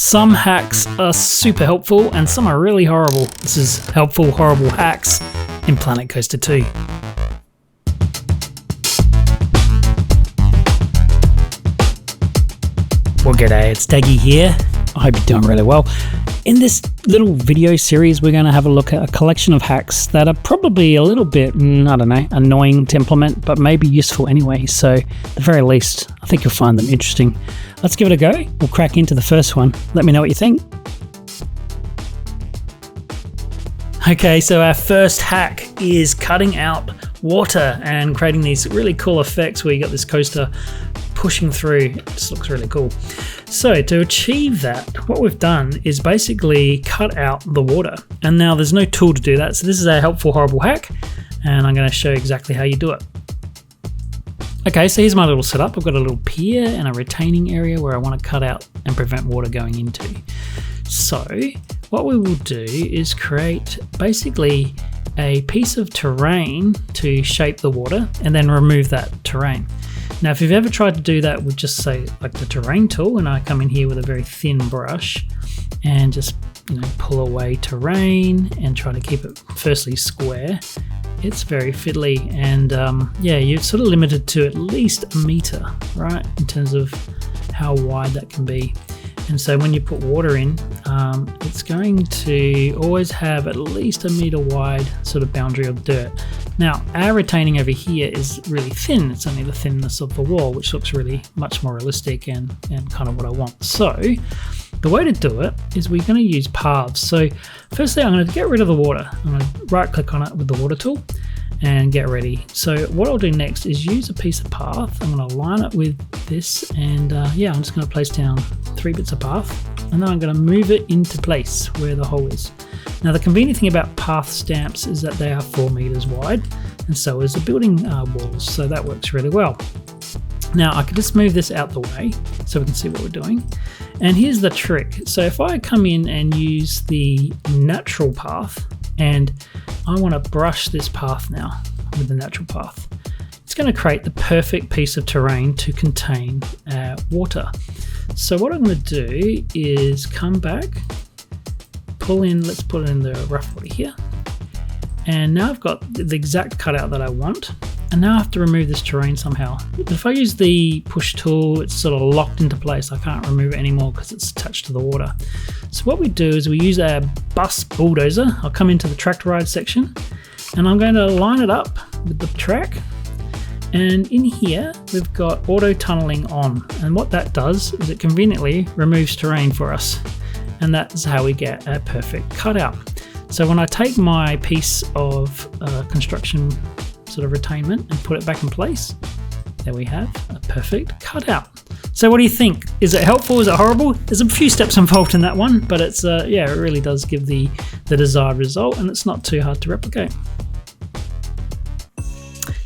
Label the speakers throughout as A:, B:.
A: Some hacks are super helpful and some are really horrible. This is Helpful Horrible Hacks in Planet Coaster 2. Well, g'day, it's Daggy here. I hope you're doing really well. In this little video series, we're going to have a look at a collection of hacks that are probably a little bit, annoying to implement, but maybe useful anyway. So at the very least, I think you'll find them interesting. Let's give it a go. We'll crack into the first one. Let me know what you think. Okay, so our first hack is cutting out water and creating these really cool effects where you got this coaster pushing through. It just looks really cool. So to achieve that, what we've done is basically cut out the water. And now there's no tool to do that. So this is a Helpful Horrible hack, and I'm going to show you exactly how you do it. Okay, so here's my little setup. I've got a little pier and a retaining area where I want to cut out and prevent water going into. So what we will do is create basically a piece of terrain to shape the water and then remove that terrain. Now, if you've ever tried to do that with just say like the terrain tool, and I come in here with a very thin brush and just pull away terrain and try to keep it firstly square, it's very fiddly, and you're sort of limited to at least a meter, right, in terms of how wide that can be. And so when you put water in, it's going to always have at least a meter wide sort of boundary of dirt. Now, our retaining over here is really thin. It's only the thinness of the wall, which looks really much more realistic and kind of what I want. So the way to do it is we're going to use paths. So firstly, I'm going to get rid of the water. I'm going to right click on it with the water tool and get ready. So what I'll do next is use a piece of path. I'm going to line it with this, and I'm just going to place down 3 bits of path, and then I'm going to move it into place where the hole is. Now, the convenient thing about path stamps is that they are 4 meters wide, and so is the building walls, so that works really well. Now, I can just move this out the way so we can see what we're doing. And here's the trick. So if I come in and use the natural path, and I want to brush this path now with the natural path, it's going to create the perfect piece of terrain to contain water. So what I'm going to do is come back, pull in, let's put it in the rough water here. And now I've got the exact cutout that I want. And now I have to remove this terrain somehow. But if I use the push tool, it's sort of locked into place. I can't remove it anymore because it's attached to the water. So what we do is we use our bus bulldozer. I'll come into the track ride section, and I'm going to line it up with the track. And in here, we've got auto tunneling on. And what that does is it conveniently removes terrain for us. And that's how we get a perfect cutout. So when I take my piece of construction sort of retainment and put it back in place, there we have a perfect cutout. So what do you think? Is it helpful? Is it horrible? There's a few steps involved in that one, but it's it really does give the desired result, and it's not too hard to replicate.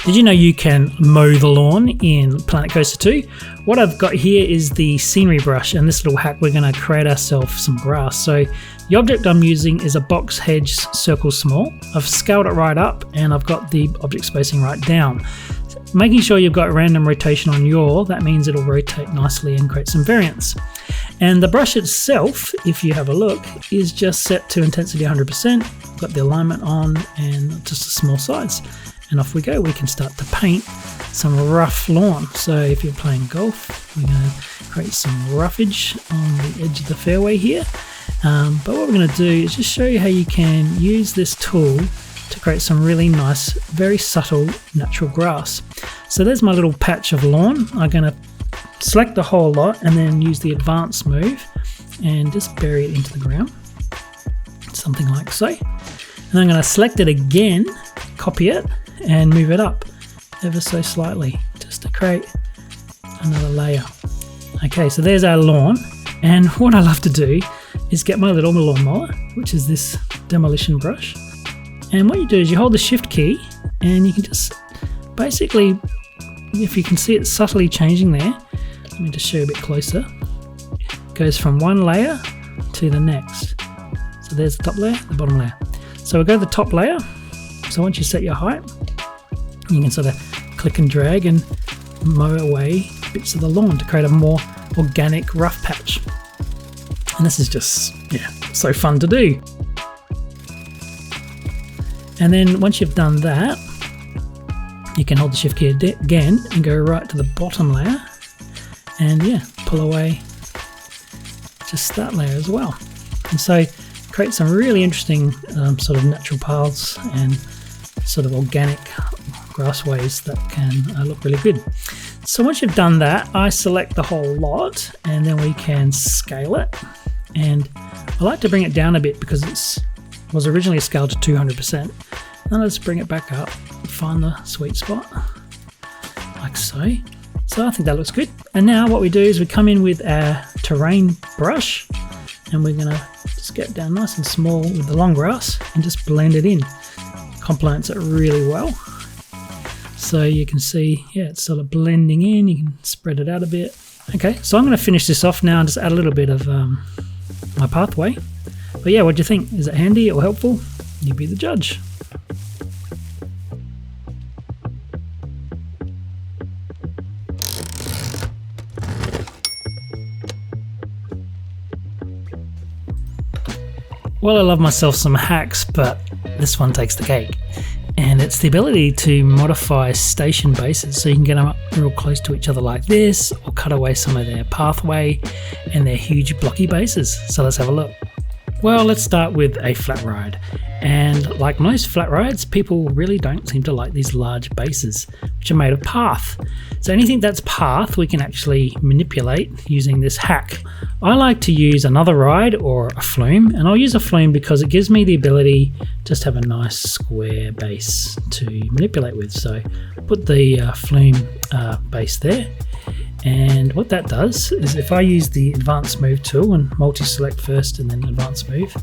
A: Did you know you can mow the lawn in Planet Coaster 2? What I've got here is the scenery brush, and this little hack, we're going to create ourselves some grass. So the object I'm using is a box hedge circle small. I've scaled it right up, and I've got the object spacing right down. Making sure you've got random rotation on that means it'll rotate nicely and create some variance. And the brush itself, if you have a look, is just set to intensity 100%. Got the alignment on and just a small size. And off we go. We can start to paint some rough lawn. So if you're playing golf, we're going to create some roughage on the edge of the fairway here. But what we're going to do is just show you how you can use this tool to create some really nice, very subtle natural grass. So there's my little patch of lawn. I'm going to select the whole lot and then use the advanced move and just bury it into the ground. Something like so. And I'm going to select it again, copy it, and move it up ever so slightly just to create another layer. Okay, so there's our lawn, and what I love to do is get my little lawnmower, which is this demolition brush, and what you do is you hold the shift key and you can just basically, if you can see it subtly changing there, let me just show you a bit closer. It goes from one layer to the next. So there's the top layer, the bottom layer. So we'll go to the top layer. So once you set your height, you can sort of click and drag and mow away bits of the lawn to create a more organic rough patch. And this is just, yeah, so fun to do. And then once you've done that, you can hold the shift key again and go right to the bottom layer and yeah, pull away just that layer as well. And so create some really interesting sort of natural paths and sort of organic grassways that can look really good. So once you've done that, I select the whole lot and then we can scale it. And I like to bring it down a bit because it was originally scaled to 200%. Then let's bring it back up and find the sweet spot, like so. So I think that looks good. And now what we do is we come in with our terrain brush and we're gonna just get down nice and small with the long grass and just blend it in. Complements it really well. So you can see, yeah, it's sort of blending in. You can spread it out a bit. Okay, so I'm gonna finish this off now and just add a little bit of my pathway. But yeah, what do you think? Is it handy or helpful? You be the judge. Well, I love myself some hacks, but this one takes the cake. And it's the ability to modify station bases so you can get them up real close to each other like this, or cut away some of their pathway and their huge blocky bases. So let's have a look. Well, let's start with a flat ride. And like most flat rides, people really don't seem to like these large bases, which are made of path. So anything that's path, we can actually manipulate using this hack. I like to use another ride or a flume, and I'll use a flume because it gives me the ability just to have a nice square base to manipulate with. So put the flume base there. And what that does is if I use the advanced move tool and multi-select first and then advanced move,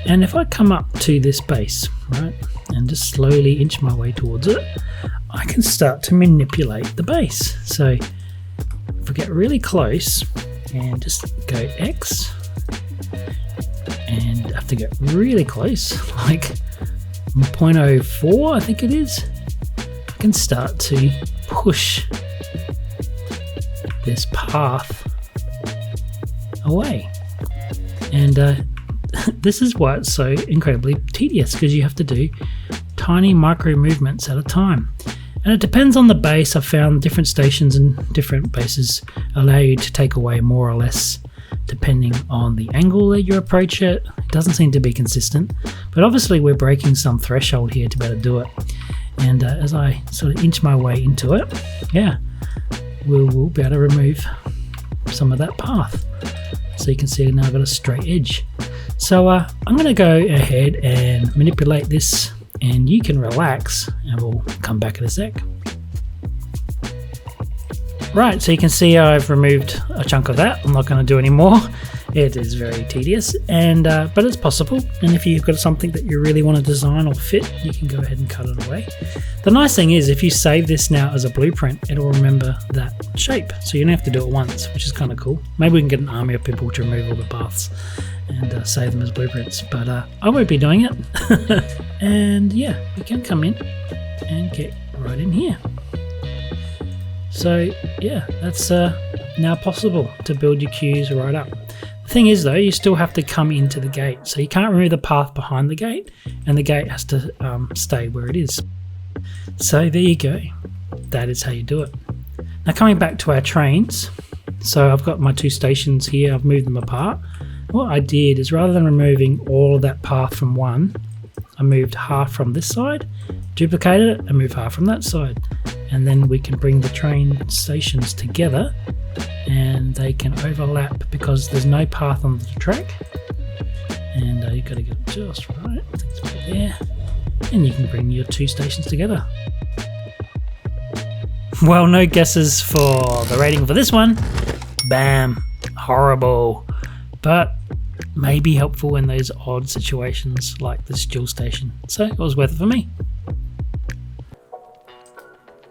A: and if I come up to this base, right, and just slowly inch my way towards it, I can start to manipulate the base. So if I get really close and just go X, and I have to get really close, like 0.04 I think it is, I can start to push this path away. And this is why it's so incredibly tedious, because you have to do tiny micro movements at a time. And it depends on the base. I've found different stations and different bases allow you to take away more or less depending on the angle that you approach it. It doesn't seem to be consistent, but obviously we're breaking some threshold here to be able to do it. And as I sort of inch my way into it, yeah, we'll be able to remove some of that path. So you can see now I've got a straight edge. So I'm going to go ahead and manipulate this, and you can relax and we'll come back in a sec. Right, so you can see I've removed a chunk of that. I'm not going to do any more. It is very tedious, and but it's possible. And if you've got something that you really want to design or fit, you can go ahead and cut it away. The nice thing is if you save this now as a blueprint, it'll remember that shape. So you don't have to do it once, which is kind of cool. Maybe we can get an army of people to remove all the paths and save them as blueprints, but I won't be doing it. And yeah, we can come in and get right in here. So yeah, that's now possible to build your queues right up. The thing is though, you still have to come into the gate, so you can't remove the path behind the gate, and the gate has to stay where it is. So there you go, that is how you do it. Now coming back to our trains, so I've got my two stations here, I've moved them apart. What I did is rather than removing all of that path from one, I moved half from this side, duplicated it, and moved half from that side. And then we can bring the train stations together and they can overlap because there's no path on the track. And you've got to get it just right, I think it's right there. And you can bring your two stations together. Well, no guesses for the rating for this one. Bam, horrible. But maybe helpful in those odd situations like this dual station. So it was worth it for me.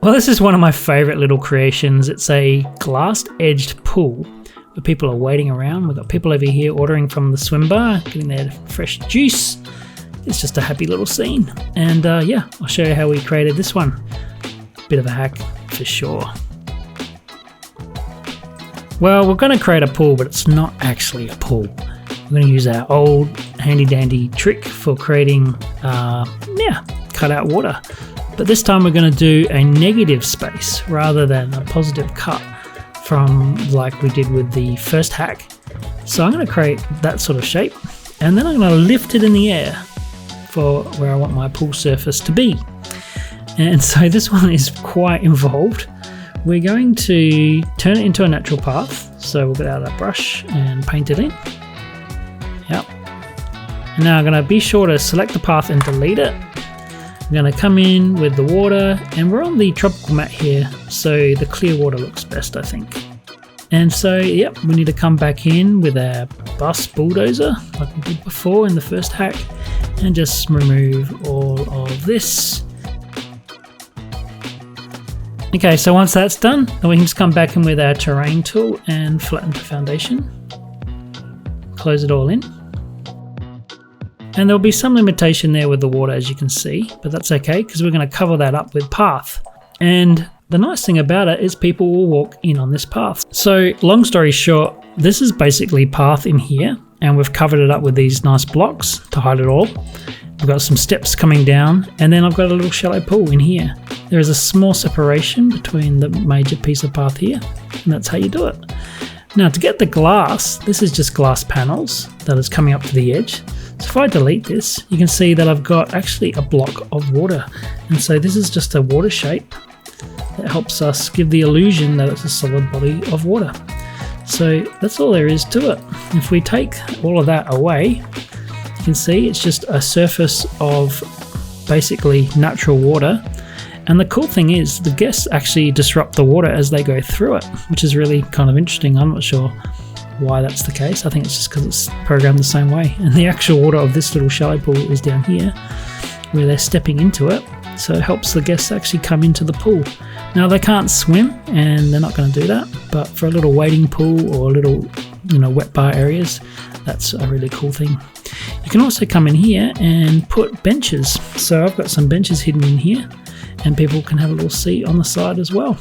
A: Well, this is one of my favourite little creations. It's a glass-edged pool where people are waiting around. We've got people over here ordering from the swim bar, getting their fresh juice. It's just a happy little scene. And yeah, I'll show you how we created this one. Bit of a hack for sure. Well, we're going to create a pool, but it's not actually a pool. We're going to use our old handy dandy trick for creating, cut out water. But this time we're going to do a negative space rather than a positive cut from like we did with the first hack. So I'm going to create that sort of shape, and then I'm going to lift it in the air for where I want my pool surface to be. And so this one is quite involved. We're going to turn it into a natural path. So we'll get out our brush and paint it in. Yep. And now I'm going to be sure to select the path and delete it. I'm going to come in with the water, and we're on the tropical mat here, so the clear water looks best, I think. And so, yep, we need to come back in with our bus bulldozer, like we did before in the first hack, and just remove all of this. Okay, so once that's done, then we can just come back in with our terrain tool and flatten the foundation. Close it all in. And there'll be some limitation there with the water, as you can see, but that's okay because we're going to cover that up with path. And the nice thing about it is people will walk in on this path. So long story short, this is basically path in here, and we've covered it up with these nice blocks to hide it all. We've got some steps coming down, and then I've got a little shallow pool in here. There is a small separation between the major piece of path here, and that's how you do it. Now to get the glass, this is just glass panels that is coming up to the edge. So if I delete this, you can see that I've got actually a block of water. And so this is just a water shape that helps us give the illusion that it's a solid body of water. So that's all there is to it. If we take all of that away, you can see it's just a surface of basically natural water. And the cool thing is the guests actually disrupt the water as they go through it, which is really kind of interesting. I'm not sure why that's the case. I think it's just because it's programmed the same way. And the actual water of this little shallow pool is down here where they're stepping into it. So it helps the guests actually come into the pool. Now they can't swim and they're not going to do that, but for a little wading pool or little, wet bar areas, that's a really cool thing. You can also come in here and put benches. So I've got some benches hidden in here, and people can have a little seat on the side as well.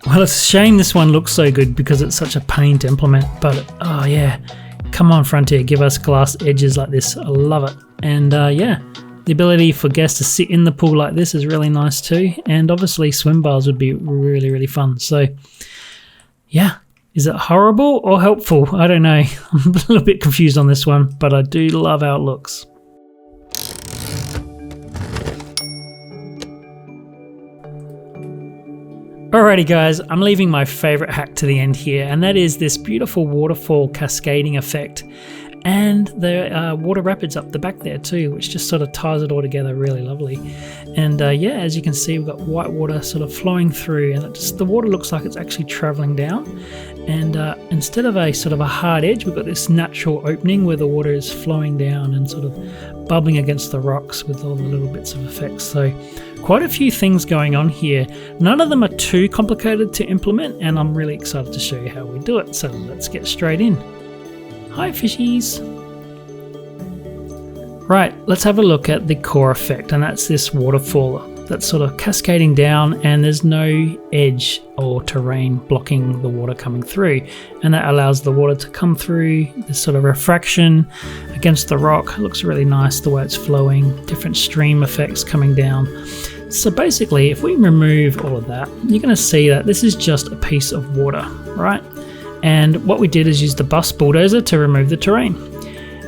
A: Well, it's a shame this one looks so good because it's such a pain to implement, but oh yeah, come on Frontier, give us glass edges like this. I love it. And the ability for guests to sit in the pool like this is really nice too. And obviously swim bars would be really, really fun. So yeah, is it horrible or helpful? I don't know. I'm a little bit confused on this one, but I do love how it looks. Alrighty guys, I'm leaving my favorite hack to the end here, and that is this beautiful waterfall cascading effect and the water rapids up the back there too, which just sort of ties it all together really lovely. And as you can see, we've got white water sort of flowing through, and the water looks like it's actually traveling down. And instead of a sort of a hard edge, we've got this natural opening where the water is flowing down and sort of bubbling against the rocks with all the little bits of effects. So quite a few things going on here. None of them are too complicated to implement, and I'm really excited to show you how we do it. So let's get straight in. Hi fishies! Right, let's have a look at the core effect, and that's this waterfall that's sort of cascading down, and there's no edge or terrain blocking the water coming through, and that allows the water to come through this sort of refraction against the rock. It looks really nice the way it's flowing, different stream effects coming down. So basically, if we remove all of that, you're going to see that this is just a piece of water, right? And what we did is use the bus bulldozer to remove the terrain.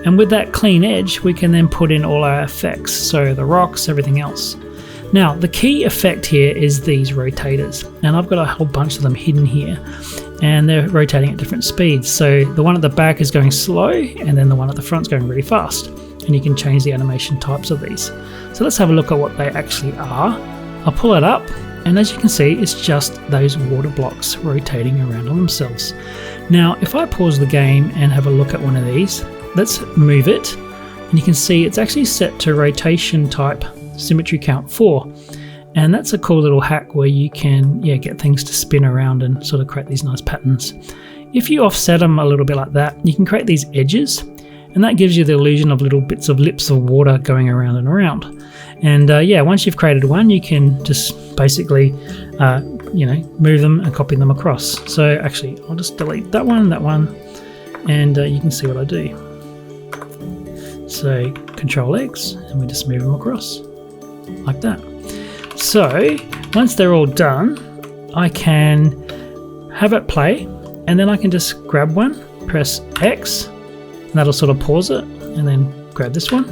A: And with that clean edge, we can then put in all our effects, so the rocks, everything else. Now, the key effect here is these rotators, and I've got a whole bunch of them hidden here, and they're rotating at different speeds. So the one at the back is going slow, and then the one at the front is going really fast. And you can change the animation types of these. So let's have a look at what they actually are. I'll pull it up, and as you can see, it's just those water blocks rotating around on themselves. Now, if I pause the game and have a look at one of these, let's move it, and you can see it's actually set to rotation type symmetry count 4, and that's a cool little hack where you can get things to spin around and sort of create these nice patterns. If you offset them a little bit like that, you can create these edges, and that gives you the illusion of little bits of lips of water going around and around. And once you've created one, you can just basically move them and copy them across. So actually, I'll just delete that one, and you can see what I do. So Control X, and we just move them across like that. So once they're all done, I can have it play, and then I can just grab one, press X, and that'll sort of pause it, and then grab this one,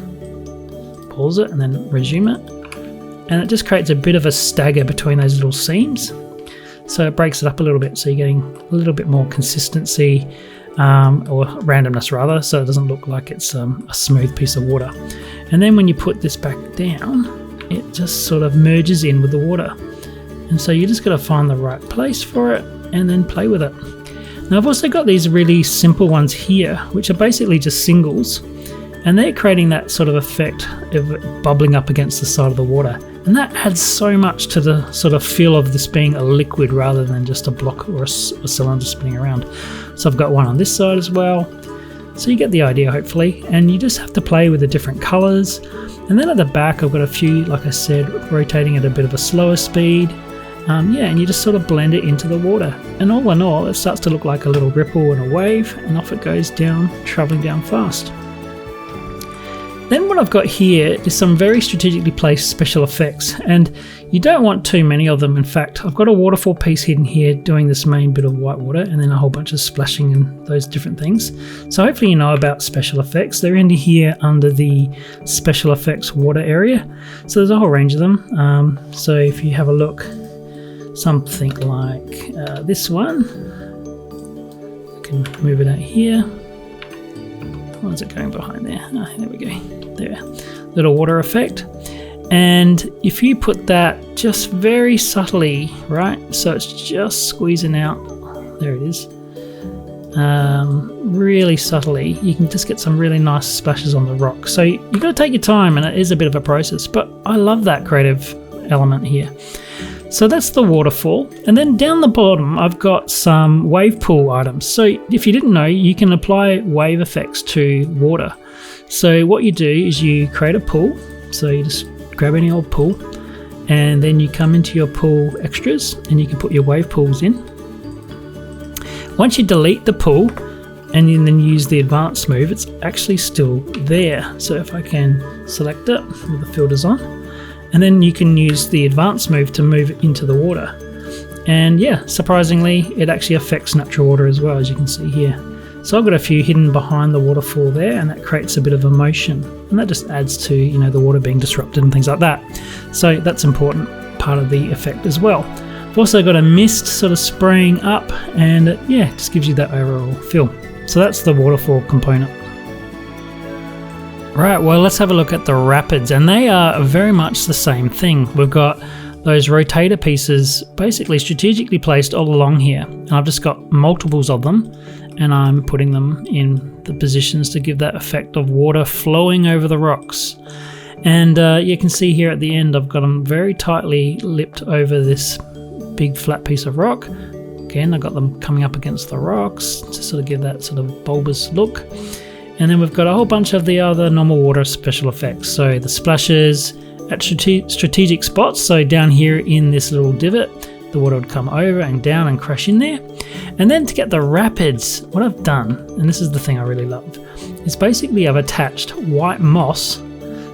A: pause it, and then resume it. And it just creates a bit of a stagger between those little seams. So it breaks it up a little bit, so you're getting a little bit more consistency, or randomness rather, so it doesn't look like it's a smooth piece of water. And then when you put this back down, it just sort of merges in with the water. And so you just got to find the right place for it and then play with it. Now I've also got these really simple ones here, which are basically just singles, and they're creating that sort of effect of it bubbling up against the side of the water. And that adds so much to the sort of feel of this being a liquid rather than just a block or a cylinder spinning around. So I've got one on this side as well. So you get the idea, hopefully, and you just have to play with the different colors. And then at the back I've got a few, like I said, rotating at a bit of a slower speed. And you just sort of blend it into the water. And all in all, it starts to look like a little ripple and a wave, and off it goes down, traveling down fast. Then what I've got here is some very strategically placed special effects, and you don't want too many of them. In fact, I've got a waterfall piece hidden here doing this main bit of white water, and then a whole bunch of splashing and those different things. So hopefully you know about special effects. They're in here under the special effects water area. So there's a whole range of them. So if you have a look, something like this one, I can move it out here. Where's it going behind there? There we go. There, little water effect. And if you put that just very subtly, right? So it's just squeezing out. There it is. Really subtly, you can just get some really nice splashes on the rock. So you've got to take your time, and it is a bit of a process, but I love that creative element here. So that's the waterfall, and then down the bottom I've got some wave pool items. So if you didn't know, you can apply wave effects to water. So what you do is you create a pool. So you just grab any old pool, and then you come into your pool extras, and you can put your wave pools in. Once you delete the pool and you then use the advanced move, it's actually still there. So if I can select it with the filters on, and then you can use the advanced move to move it into the water. And yeah, surprisingly, it actually affects natural water as well, as you can see here. So I've got a few hidden behind the waterfall there, and that creates a bit of emotion. And that just adds to, the water being disrupted and things like that. So that's an important part of the effect as well. I've also got a mist sort of spraying up, and it just gives you that overall feel. So that's the waterfall component. Right, well, let's have a look at the rapids, and they are very much the same thing. We've got those rotator pieces basically strategically placed all along here, and I've just got multiples of them, and I'm putting them in the positions to give that effect of water flowing over the rocks. And you can see here at the end I've got them very tightly lipped over this big flat piece of rock. Again, I've got them coming up against the rocks to sort of give that sort of bulbous look. And then we've got a whole bunch of the other normal water special effects. So the splashes at strategic spots. So down here in this little divot, the water would come over and down and crash in there. And then to get the rapids, what I've done, and this is the thing I really love, is basically I've attached white moss.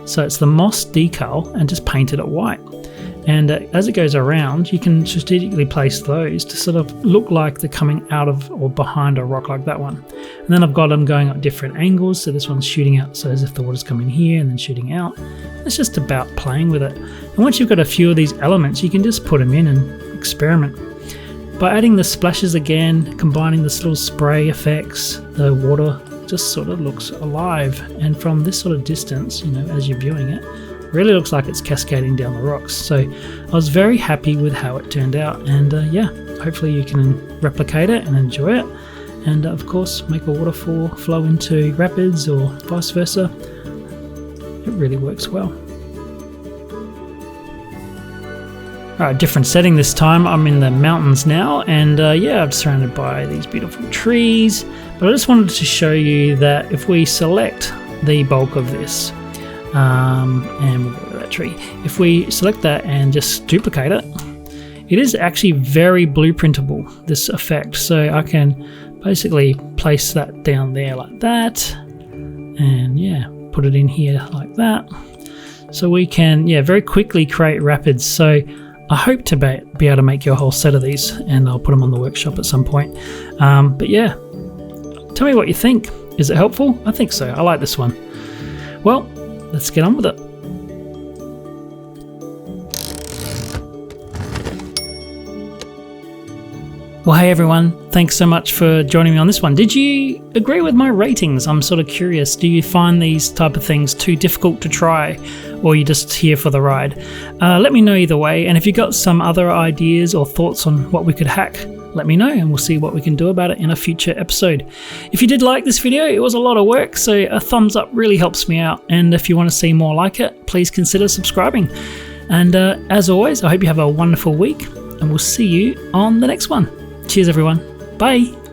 A: So it's the moss decal, and just painted it white. And as it goes around, you can strategically place those to sort of look like they're coming out of or behind a rock like that one. And then I've got them going at different angles. So this one's shooting out, so as if the water's coming here and then shooting out. It's just about playing with it. And once you've got a few of these elements, you can just put them in and experiment. By adding the splashes again, combining this little spray effects, the water just sort of looks alive. And from this sort of distance, as you're viewing it, really looks like it's cascading down the rocks. So I was very happy with how it turned out, and hopefully you can replicate it and enjoy it, and of course make a waterfall flow into rapids or vice versa. It really works well. Alright, different setting this time. I'm in the mountains now, and I'm surrounded by these beautiful trees, but I just wanted to show you that if we select the bulk of this, and we'll go to that tree. If we select that and just duplicate it, it is actually very blueprintable, this effect. So I can basically place that down there like that, and yeah, put it in here like that. So we can, very quickly create rapids. So I hope to be able to make you a whole set of these, and I'll put them on the workshop at some point. But yeah, tell me what you think. Is it helpful? I think so. I like this one. Well, let's get on with it. Well, hey everyone, thanks so much for joining me on this one. Did you agree with my ratings? I'm sort of curious. Do you find these type of things too difficult to try, or are you just here for the ride? Let me know either way, and if you got some other ideas or thoughts on what we could hack, let me know and we'll see what we can do about it in a future episode. If you did like this video, it was a lot of work, so a thumbs up really helps me out, and if you want to see more like it, please consider subscribing. And as always, I hope you have a wonderful week, and we'll see you on the next one. Cheers everyone. Bye.